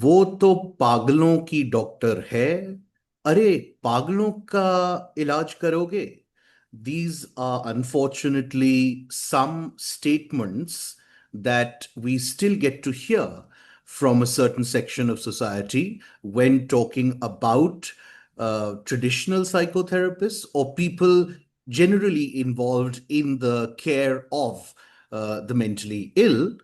वो तो पागलों की डॉक्टर है। अरे, पागलों का इलाज करोगे? These are unfortunately some statements that we still get to hear from a certain section of society when talking about traditional psychotherapists or people generally involved in the care of the mentally ill.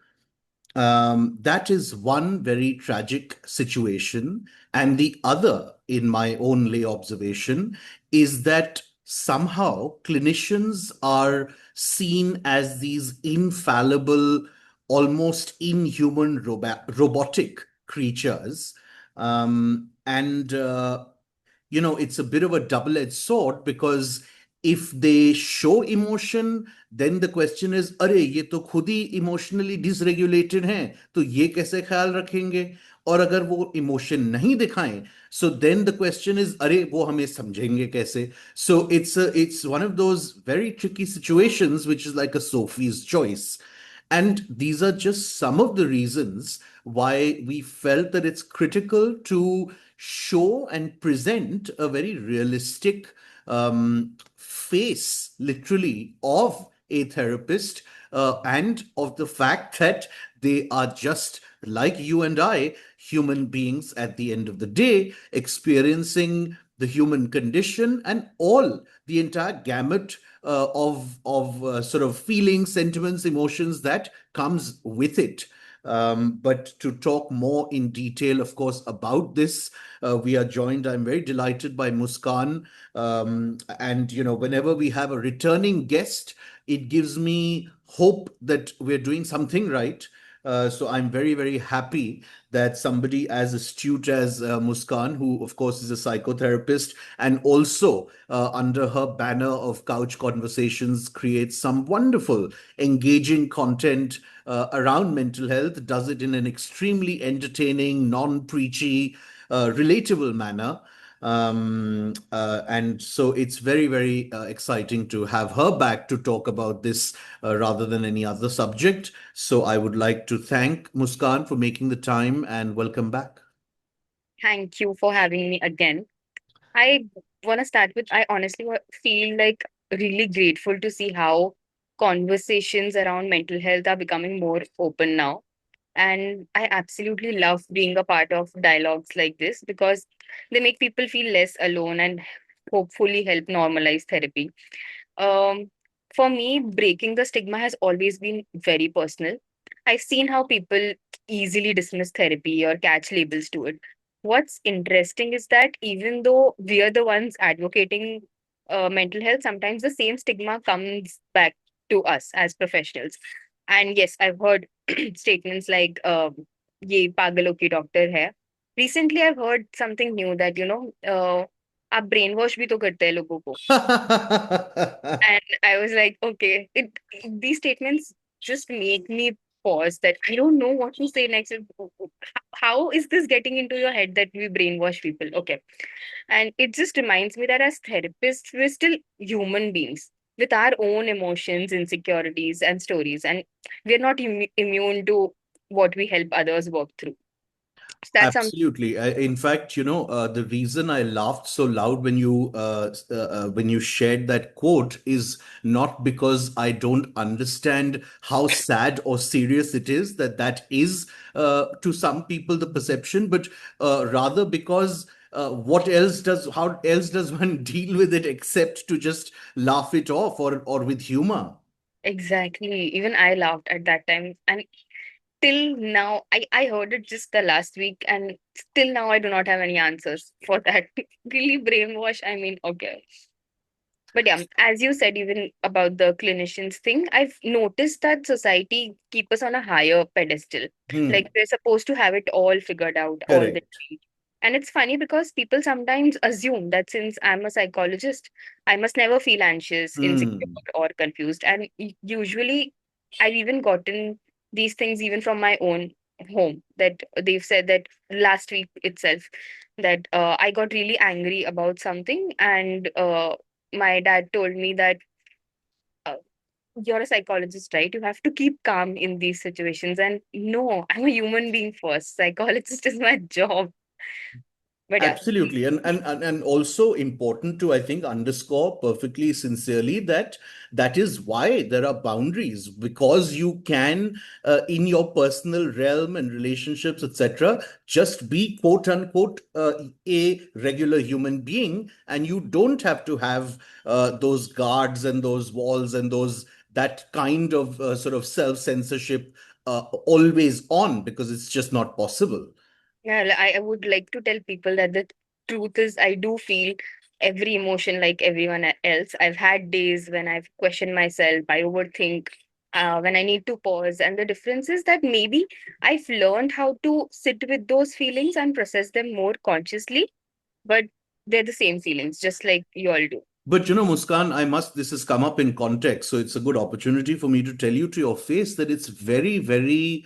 That is one very tragic situation. And the other, in my own lay observation, is that somehow clinicians are seen as these infallible, almost inhuman robotic creatures. It's a bit of a double-edged sword because if they show emotion, then the question is, अरे ये तो खुद ही emotionally dysregulated हैं, तो ये कैसे ख्याल रखेंगे? और अगर वो इमोशन नहीं दिखाएं, so then the question is, अरे वो हमें समझेंगे कैसे? So it's one of those very tricky situations, which is like a Sophie's choice. And these are just some of the reasons why we felt that it's critical to show and present a very realistic face, literally, of a therapist and of the fact that they are just like you and I, human beings at the end of the day, experiencing the human condition and all the entire gamut of sort of feelings, sentiments, emotions that comes with it. But to talk more in detail, of course, about this, we are joined. I'm very delighted by Muskan. And whenever we have a returning guest, it gives me hope that we're doing something right. So I'm very, very happy that somebody as astute as Muskan, who of course is a psychotherapist and also under her banner of Couch Conversations creates some wonderful, engaging content around mental health, does it in an extremely entertaining, non-preachy, relatable manner. And so it's very, very exciting to have her back to talk about this rather than any other subject. So I would like to thank Muskan for making the time and welcome back. Thank you for having me again. I want to start with I honestly feel like really grateful to see how conversations around mental health are becoming more open now. And I absolutely love being a part of dialogues like this because they make people feel less alone and hopefully help normalize therapy. Um, for me, breaking the stigma has always been very personal. I've seen how people easily dismiss therapy or catch labels to it. What's interesting is that even though we are the ones advocating mental health, sometimes the same stigma comes back to us as professionals. And yes, I've heard statements like, "ये पागलों की doctor है." Recently, I've heard something new that आप brain wash भी तो करते हैं लोगों को. And I was like, okay, these statements just make me pause that I don't know what to say next. How is this getting into your head that we brainwash people? Okay. And it just reminds me that as therapists, we're still human beings with our own emotions, insecurities, and stories. And we're not immune to what we help others work through. So that's something. Absolutely. In fact, the reason I laughed so loud when you shared that quote is not because I don't understand how sad or serious it is that is to some people the perception, but rather because how else does one deal with it except to just laugh it off or with humor? Exactly. Even I laughed at that time. And till now, I heard it just the last week, and still now I do not have any answers for that. Really brainwash. I mean, okay. But yeah, as you said, even about the clinicians thing, I've noticed that society keep us on a higher pedestal. Hmm. Like we're supposed to have it all figured out all the Correct. time. And it's funny because people sometimes assume that since I'm a psychologist, I must never feel anxious, insecure, Hmm. or confused. And usually, I've even gotten these things even from my own home that they've said that last week itself that I got really angry about something and my dad told me that uh, you're a psychologist, right? You have to keep calm in these situations. And no, I'm a human being first. Psychologist is my job. But yeah, Absolutely. And also important to, I think, underscore perfectly sincerely that that is why there are boundaries, because you can, in your personal realm and relationships, etc., just be quote unquote a regular human being, and you don't have to have those guards and those walls and those that kind of sort of self censorship always on, because it's just not possible. yeah, I would like to tell people that the truth is, I do feel every emotion like everyone else. I've had days when I've questioned myself, I overthink, when I need to pause. And the difference is that maybe I've learned how to sit with those feelings and process them more consciously, but they're the same feelings, just like you all do. But Muskan, this has come up in context, so it's a good opportunity for me to tell you to your face that it's very, very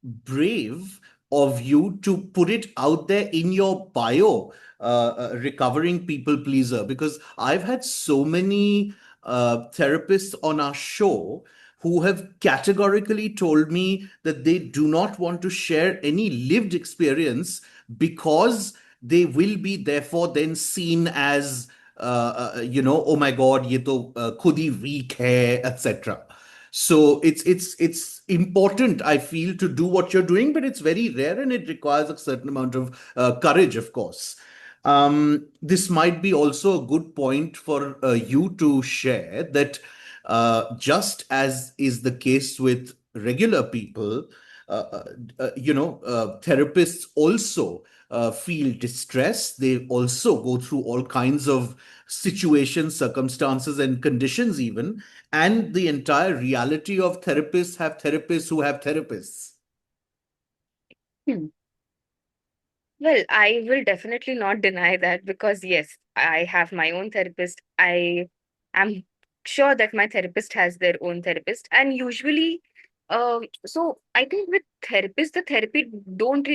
brave of you to put it out there in your bio, recovering people pleaser, because I've had so many therapists on our show who have categorically told me that they do not want to share any lived experience because they will be therefore then seen as oh my god, ye to khud hi weak hai, etc. So it's important, I feel, to do what you're doing, but it's very rare and it requires a certain amount of courage, of course. This might be also a good point for you to share that just as is the case with regular people, therapists also feel distress. They also go through all kinds of situations, circumstances, and conditions, even. And the entire reality of therapists have therapists who have therapists. Hmm. Well, I will definitely not deny that because, yes, I have my own therapist. I am sure that my therapist has their own therapist. And usually, so I think with therapists, the therapy don't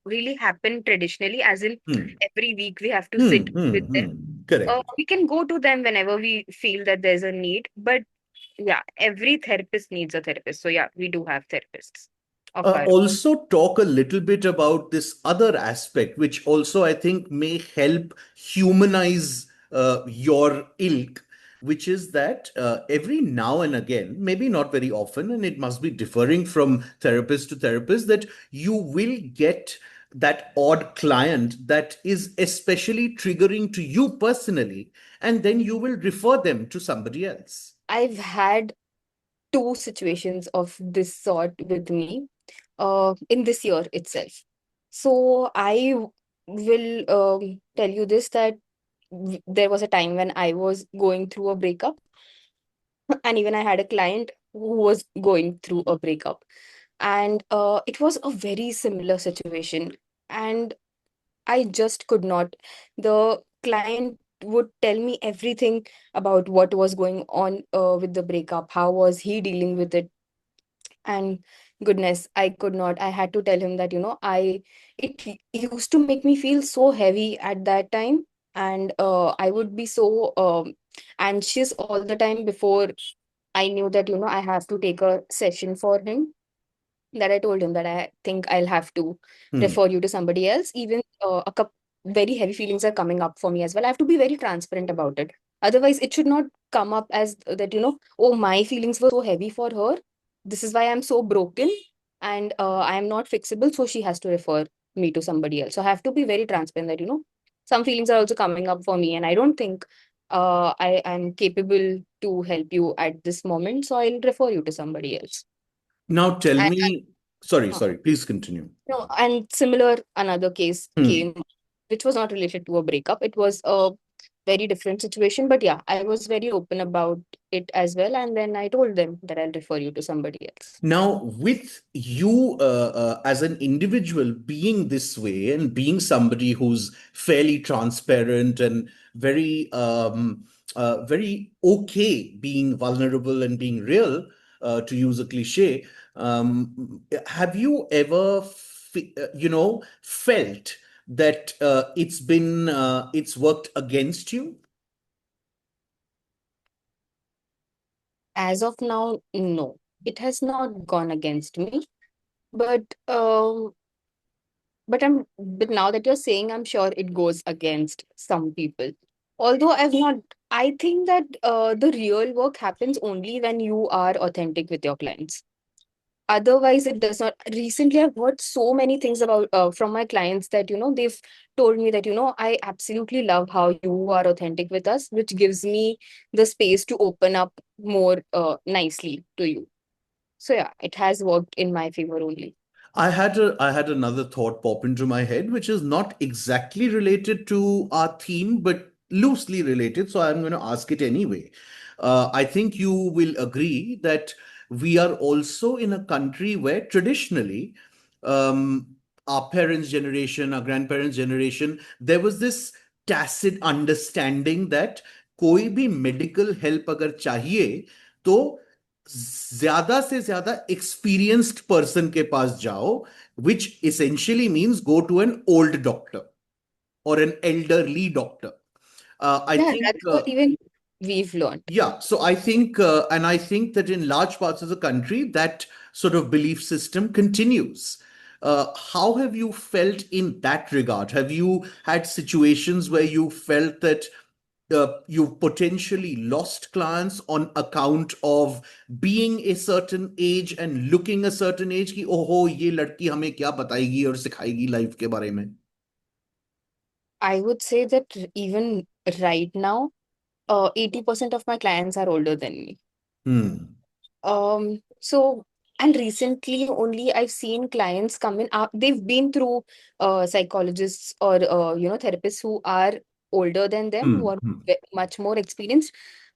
really happen traditionally, as in Hmm. every week we have to sit Hmm. Hmm. with them. Hmm. Correct. We can go to them whenever we feel that there's a need. But yeah, every therapist needs a therapist. So yeah, we do have therapists of our own. Also, talk a little bit about this other aspect, which also I think may help humanize your ilk, which is that every now and again, maybe not very often, and it must be differing from therapist to therapist, that you will get that odd client that is especially triggering to you personally, and then you will refer them to somebody else. I've had two situations of this sort with me in this year itself. So I will tell you this that there was a time when I was going through a breakup, and even I had a client who was going through a breakup. And it was a very similar situation. And I just could not. The client would tell me everything about what was going on with the breakup, how was he dealing with it. And goodness, I could not. I had to tell him that, used to make me feel so heavy at that time. And I would be so anxious all the time before I knew that, I have to take a session for him, that I told him that I think I'll have to Hmm. refer you to somebody else. Even very heavy feelings are coming up for me as well. I have to be very transparent about it. Otherwise, it should not come up as that, oh, my feelings were so heavy for her. This is why I'm so broken and I am not fixable. So she has to refer me to somebody else. So I have to be very transparent that, some feelings are also coming up for me and I don't think I am capable to help you at this moment. So I'll refer you to somebody else. Now tell I, me, sorry, please continue. No, and similar another case Hmm. came, which was not related to a breakup. It was a very different situation, but yeah, I was very open about it as well. And then I told them that I'll refer you to somebody else. Now, with you as an individual being this way and being somebody who's fairly transparent and very okay being vulnerable and being real, to use a cliche, have you ever, felt that it's worked against you? As of now, no. It has not gone against me. But but now that you're saying, I'm sure it goes against some people. Although I think that the real work happens only when you are authentic with your clients. Otherwise it does not. Recently I've heard so many things about from my clients that they've told me that I absolutely love how you are authentic with us, which gives me the space to open up more nicely to you. So yeah, it has worked in my favor only. I had another thought pop into my head, which is not exactly related to our theme, but loosely related. So I'm going to ask it anyway. I think you will agree that we are also in a country where traditionally, um, our parents' generation, our grandparents' generation, there was this tacit understanding that कोई भी medical help अगर चाहिए तो ज्यादा से ज्यादा experienced person के पास जाओ, which essentially means go to an old doctor or an elderly doctor. I Yeah, think that's what even we've learned. yeah, so and I think that in large parts of the country, that sort of belief system continues. How have you felt in that regard? Have you had situations where you felt that you've potentially lost clients on account of being a certain age and looking a certain age कि ओहो ये लड़की हमें क्या बताएगी और सिखाएगी life के बारे में? I would say that even right now, 80% of my clients are older than me. Hmm. So, and recently only I've seen clients come in. They've been through psychologists or therapists who are older than them, who Hmm. are Hmm. much more experienced.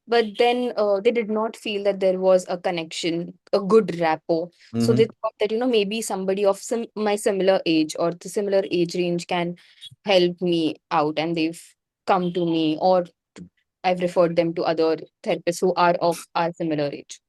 But then they did not feel that there was a connection, a good rapport. So they Hmm. thought that maybe somebody of my similar age or the similar age range can help me out, and they've come to me, or I've referred them to other therapists who are of our similar age.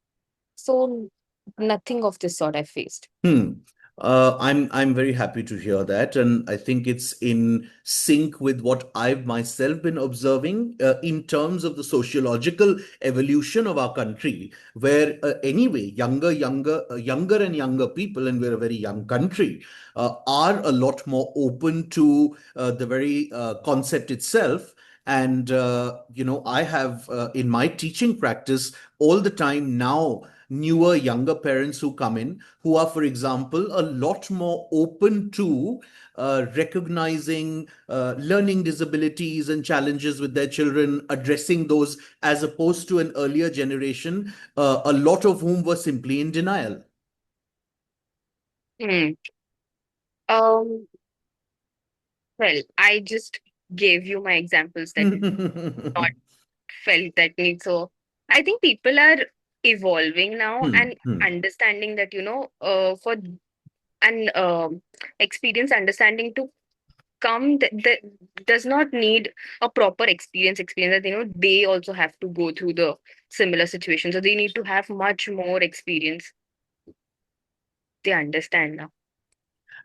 So nothing of this sort I faced. Hmm. I'm very happy to hear that, and I think it's in sync with what I've myself been observing in terms of the sociological evolution of our country, where anyway younger and younger people, and we're a very young country, are a lot more open to the very concept itself. And I have in my teaching practice all the time now newer younger parents who come in who are, for example, a lot more open to recognizing learning disabilities and challenges with their children, addressing those, as opposed to an earlier generation, a lot of whom were simply in denial. Hmm. Um, well, I just gave you my examples that not Hmm, felt that need. So I think people are evolving now and hmm. understanding that, for an experience understanding to come, that does not need a proper experience that, they also have to go through the similar situation. So they need to have much more experience. They understand now.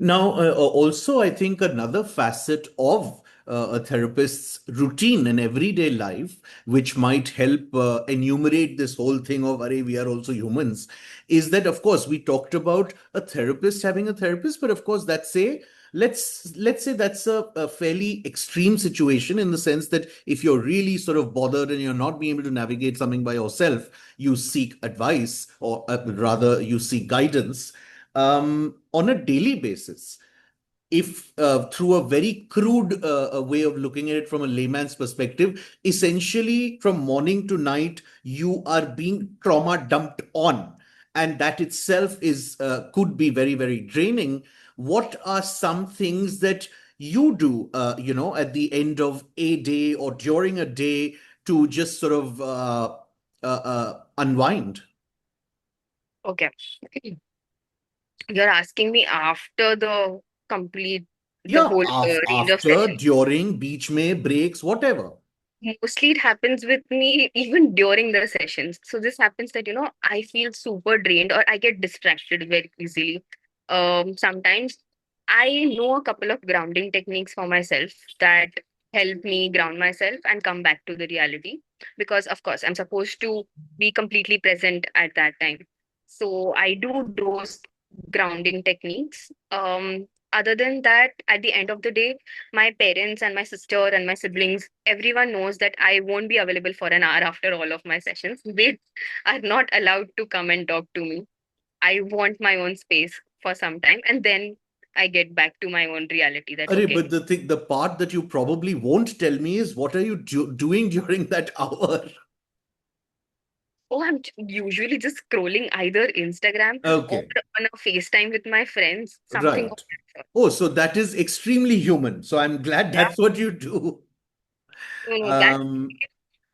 Now, also, I think another facet of a therapist's routine and everyday life, which might help enumerate this whole thing of, Arey, we are also humans, is that, of course, we talked about a therapist having a therapist, but of course, let's say that's a fairly extreme situation in the sense that if you're really sort of bothered and you're not being able to navigate something by yourself, you seek advice, or rather, you seek guidance on a daily basis. If through a very crude way of looking at it from a layman's perspective, essentially from morning to night you are being trauma dumped on, and that itself is could be very very draining. What are some things that you do at the end of a day or during a day to just sort of unwind? Okay. You're asking me after the Yeah, whole range of after, sessions. during, beach mein, breaks, whatever. Mostly it happens with me even during the sessions. So this happens that, I feel super drained or I get distracted very easily. Sometimes I know a couple of grounding techniques for myself that help me ground myself and come back to the reality. because of course I'm supposed to be completely present at that time. So I do those grounding techniques. Other than that, at the end of the day, my parents and my sister and my siblings, everyone knows that I won't be available for an hour after all of my sessions. They are not allowed to come and talk to me. I want my own space for some time, and then I get back to my own reality that Arey, okay, but the part that you probably won't tell me is what are you doing during that hour? oh, usually just scrolling either Instagram or Okay, on a FaceTime with my friends, something of right. that sort. Oh, so that is extremely human. So I'm glad Yeah, that's what you do. no, no, Um,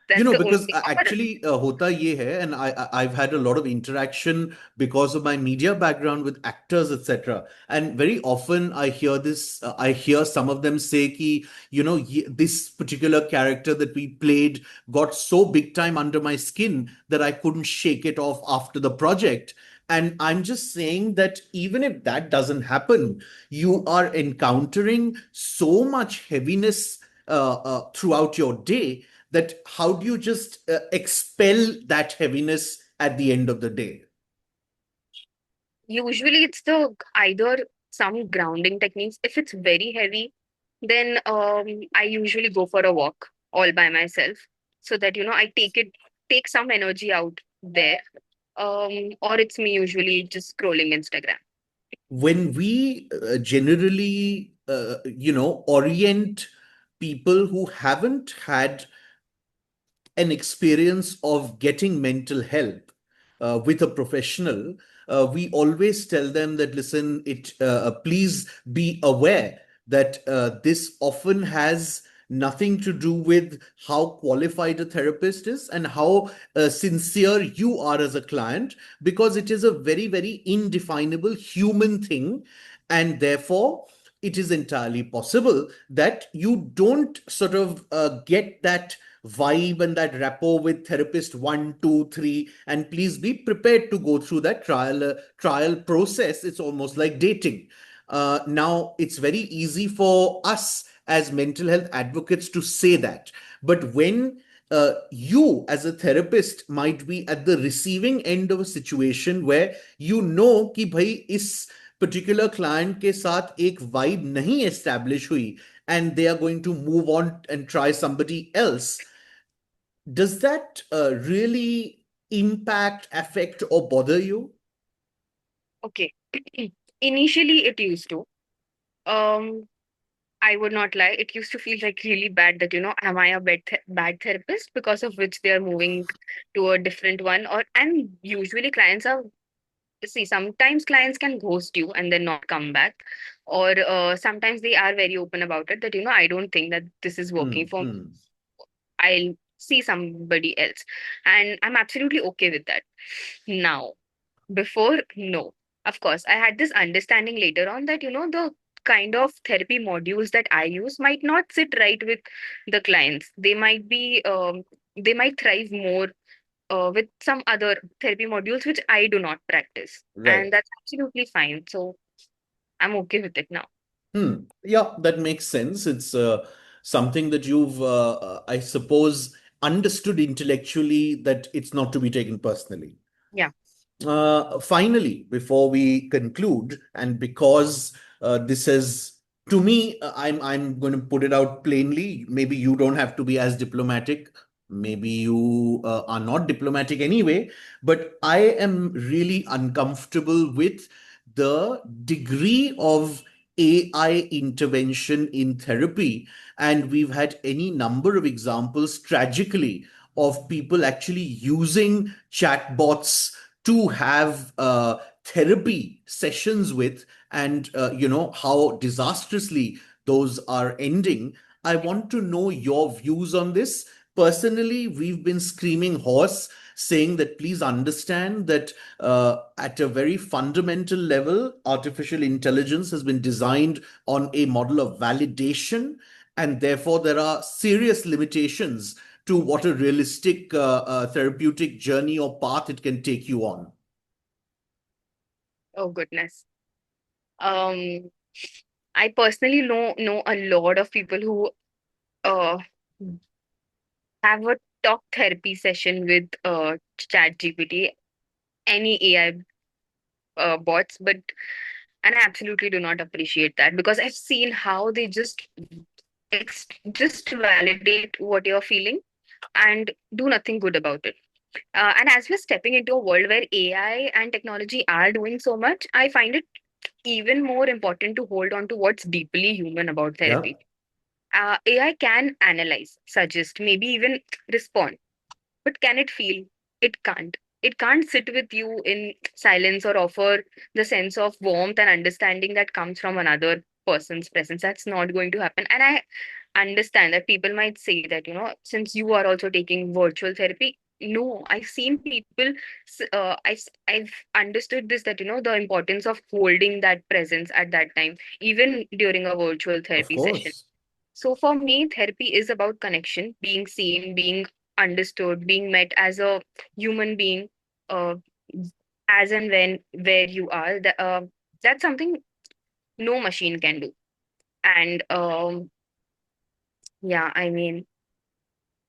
that's the only because thing. actually hota ye hai, and I've had a lot of interaction because of my media background with actors, etc. And very often I hear this, I hear some of them say ki, this particular character that we played got so big time under my skin that I couldn't shake it off after the project. And I'm just saying that even if that doesn't happen, you are encountering so much heaviness throughout your day, that how do you just expel that heaviness at the end of the day? Usually it's the either some grounding techniques. If it's very heavy, then I usually go for a walk all by myself so that I take some energy out there. Or it's me usually just scrolling Instagram. When we generally orient people who haven't had an experience of getting mental help with a professional, we always tell them that listen, please be aware that this often has nothing to do with how qualified a therapist is and how sincere you are as a client, because it is a very, very indefinable human thing. And therefore, it is entirely possible that you don't sort of get that vibe and that rapport with therapist one, two, three, and please be prepared to go through that trial process. It's almost like dating. Now, it's very easy for us as mental health advocates to say that, but when you as a therapist might be at the receiving end of a situation where कि भाई इस particular client के साथ एक vibe नहीं establish हुई and they are going to move on and try somebody else, does that really impact, affect, or bother you? Okay. Initially, it used to. Um, I would not lie. It used to feel like really bad that, am I a bad therapist because of which they are moving to a different one? And usually clients are, see, sometimes clients can ghost you and then not come back. Or sometimes they are very open about it that, I don't think that this is working Hmm, for me. hmm. I'll see somebody else. And I'm absolutely okay with that. Now, before, no. Of course, I had this understanding later on that, the kind of therapy modules that I use might not sit right with the clients. They might thrive more with some other therapy modules which I do not practice. And Right. that's absolutely fine. So I'm okay with it now. Hmm. Yeah, that makes sense. It's something that you've, I suppose, understood intellectually that it's not to be taken personally. Yeah. Finally, before we conclude, and because this is, to me, I'm going to put it out plainly. Maybe you don't have to be as diplomatic. Maybe you are not diplomatic anyway. But I am really uncomfortable with the degree of AI intervention in therapy, and we've had any number of examples, tragically, of people actually using chatbots to have therapy sessions with, and how disastrously those are ending. I want to know your views on this. Personally, we've been screaming hoarse, saying that please understand that at a very fundamental level, artificial intelligence has been designed on a model of validation, and therefore there are serious limitations to what a realistic therapeutic journey or path it can take you on. Oh, goodness. Um, I personally know a lot of people who uh, have a talk therapy session with ChatGPT, any AI bots, but and I absolutely do not appreciate that because I've seen how they just validate what you're feeling and do nothing good about it. And as we're stepping into a world where AI and technology are doing so much, I find it even more important to hold on to what's deeply human about Yeah, therapy. AI can analyze, suggest, maybe even respond, but can it feel? It can't. It can't sit with you in silence or offer the sense of warmth and understanding that comes from another person's presence. That's not going to happen. And I understand that people might say that, since you are also taking virtual therapy, no, I've seen people, I've understood this that, the importance of holding that presence at that time, even during a virtual of therapy session. course. So for me, therapy is about connection, being seen, being understood, being met as a human being, uh, as and when where you are. That's something no machine can do. And yeah, I mean,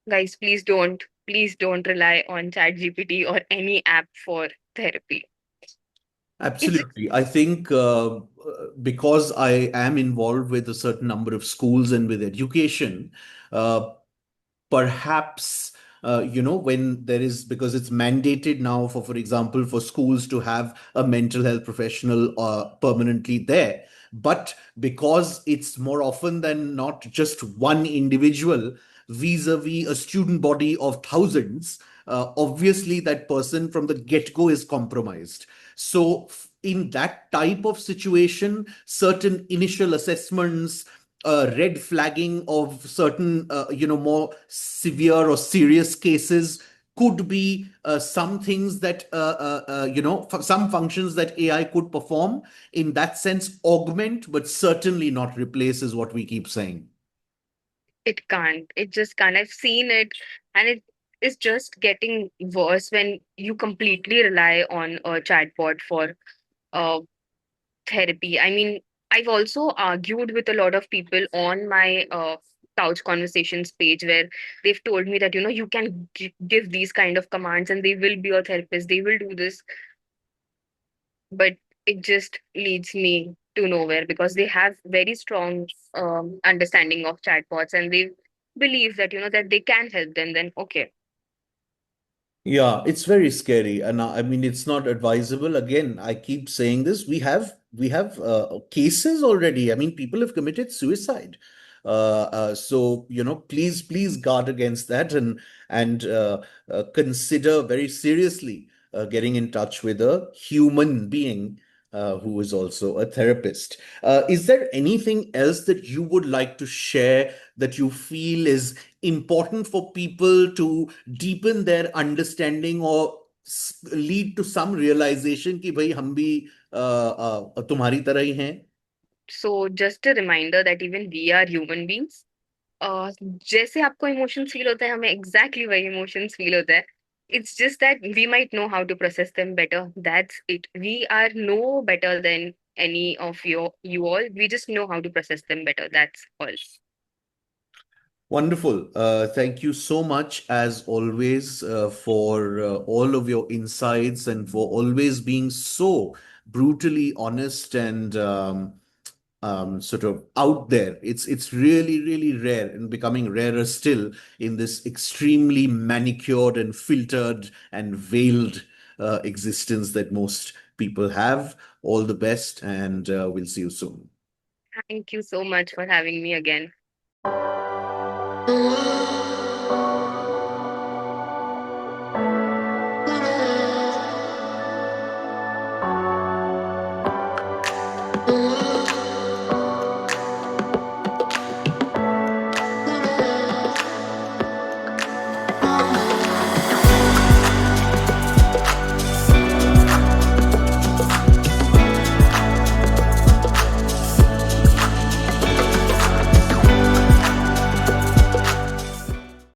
guys, please don't rely on ChatGPT or any app for therapy. It's Absolutely. I think because I am involved with a certain number of schools and with education, uh, perhaps when there is, because it's mandated now for example for schools to have a mental health professional permanently there, but because it's more often than not just one individual vis-a-vis a student body of thousands, obviously that person from the get-go is compromised. So in that type of situation, certain initial assessments, red flagging of certain more severe or serious cases could be some things that some functions that AI could perform, in that sense augment, but certainly not replace, is what we keep saying. it can't. It just can't. I've seen it, and it is just getting worse when you completely rely on a chatbot for uh, therapy. I mean, I've also argued with a lot of people on my couch conversations page where they've told me that you can give these kind of commands and they will be your therapist. They will do this, but it just leads me to nowhere because they have very strong understanding of chatbots and they believe that that they can help them. Then okay, Yeah, it's very scary, and I mean it's not advisable. Again, I keep saying this. We have cases already. I mean, people have committed suicide. So please guard against that, and consider very seriously getting in touch with a human being who is also a therapist. Is there anything else that you would like to share that you feel is important for people to deepen their understanding or lead to some realization कि भाई हम भी तुम्हारी तरह ही हैं? so just a reminder that even we are human beings. जैसे आपको emotions feel होता है हमें एग्जैक्टली वही इमोशंस फील होता है it's just that we might know how to process them better that's it we are no better than any of you all we just know how to process them better that's all Wonderful. Thank you so much, as always, for all of your insights and for always being so brutally honest and sort of out there. It's really, really rare and becoming rarer still in this extremely manicured and filtered and veiled existence that most people have. All the best, and we'll see you soon. thank you so much for having me again